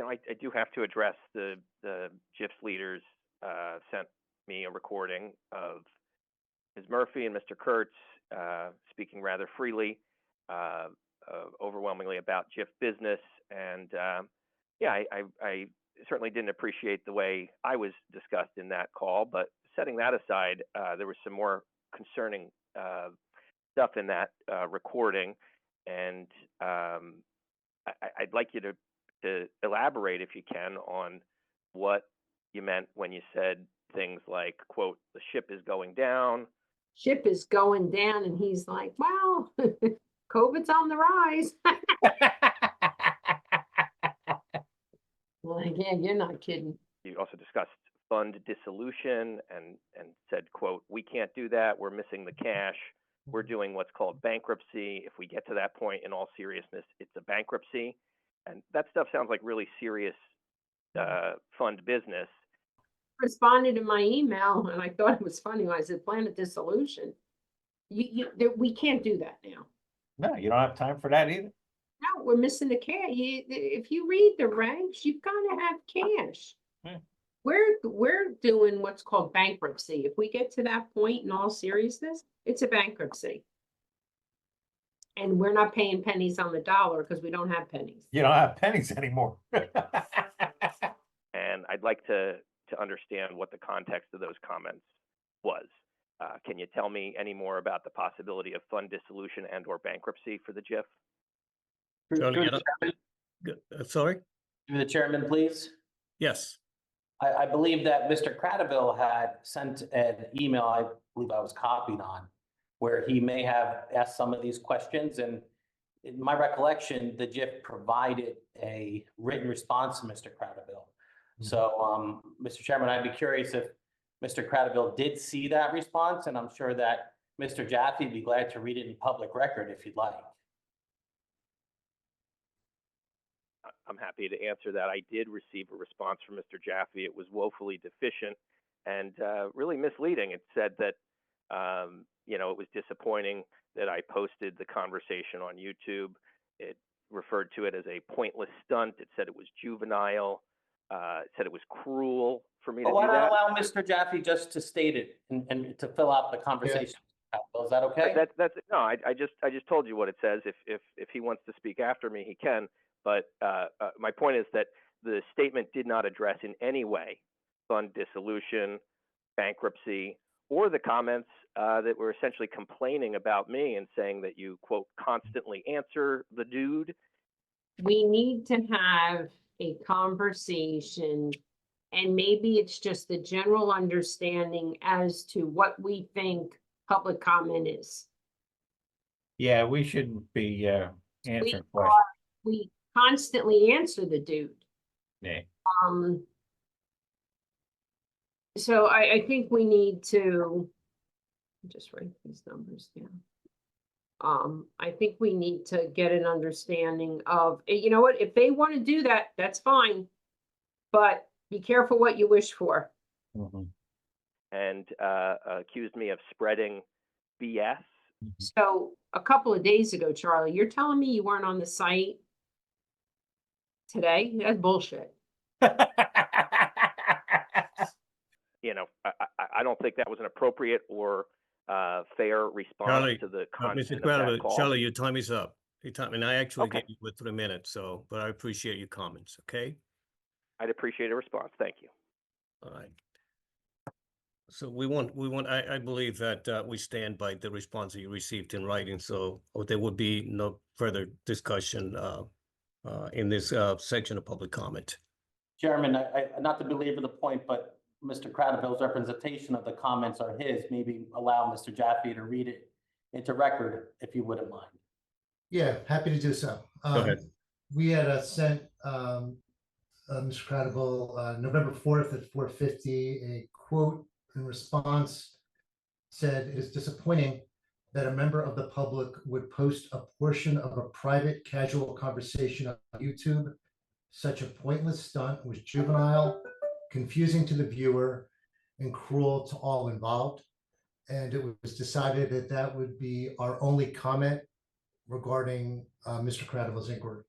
I do have to address the GIF's leaders sent me a recording of Ms. Murphy and Mr. Kurtz speaking rather freely, overwhelmingly about GIF business. And I certainly didn't appreciate the way I was discussed in that call, but setting that aside, there was some more concerning stuff in that recording. And I'd like you to elaborate, if you can, on what you meant when you said things like, quote, the ship is going down. Ship is going down, and he's like, well, COVID's on the rise. Well, again, you're not kidding. You also discussed fund dissolution and said, quote, we can't do that. We're missing the cash. We're doing what's called bankruptcy. If we get to that point, in all seriousness, it's a bankruptcy. And that stuff sounds like really serious fund business. Responded to my email, and I thought it was funny. I said, plan a dissolution. We can't do that now. No, you don't have time for that either. No, we're missing the cash. If you read the regs, you've got to have cash. Hmm. We're doing what's called bankruptcy. If we get to that point, in all seriousness, it's a bankruptcy. And we're not paying pennies on the dollar because we don't have pennies. You don't have pennies anymore. And I'd like to understand what the context of those comments was. Can you tell me any more about the possibility of fund dissolution and or bankruptcy for the GIF? Sorry? Through the chairman, please. Yes. I believe that Mr. Cradaville had sent an email, I believe I was copied on, where he may have asked some of these questions. And in my recollection, the GIF provided a written response to Mr. Cradaville. So, Mr. Chairman, I'd be curious if Mr. Cradaville did see that response, and I'm sure that Mr. Jaffe would be glad to read it in public record if you'd like. I'm happy to answer that. I did receive a response from Mr. Jaffe. It was woefully deficient and really misleading. It said that, it was disappointing that I posted the conversation on YouTube. It referred to it as a pointless stunt. It said it was juvenile. It said it was cruel for me to do that. Why not allow Mr. Jaffe just to state it and to fill out the conversation? Yeah. Is that okay? No. I just told you what it says. If he wants to speak after me, he can. But my point is that the statement did not address in any way fund dissolution, bankruptcy, or the comments that were essentially complaining about me and saying that you, quote, constantly answer the dude. We need to have a conversation, and maybe it's just the general understanding as to what we think public comment is. Yeah, we shouldn't be answering questions. We constantly answer the dude. Yeah. So I think we need to just write these numbers down. I think we need to get an understanding of, you know what, if they want to do that, that's fine, but be careful what you wish for. Mm-hmm. And accused me of spreading BS. So a couple of days ago, Charlie, you're telling me you weren't on the site today? That's bullshit. I don't think that was an appropriate or fair response to the content of that call. Charlie, your time is up. And I actually Okay. gave you 3 minutes, but I appreciate your comments, okay? I'd appreciate a response. Thank you. All right. So I believe that we stand by the response that you received in writing, so there would be no further discussion in this section of public comment. Chairman, I not to belabor the point, but Mr. Cradaville's representation of the comments are his. Maybe allow Mr. Jaffe to read it into record, if you wouldn't mind. Yeah, happy to do so. Go ahead. We had sent Mr. Cradaville November 4th at 4:50 a quote in response said, "It is disappointing that a member of the public would post a portion of a private casual conversation on YouTube. Such a pointless stunt was juvenile, confusing to the viewer, and cruel to all involved." And it was decided that that would be our only comment regarding Mr. Cradaville's inquiry.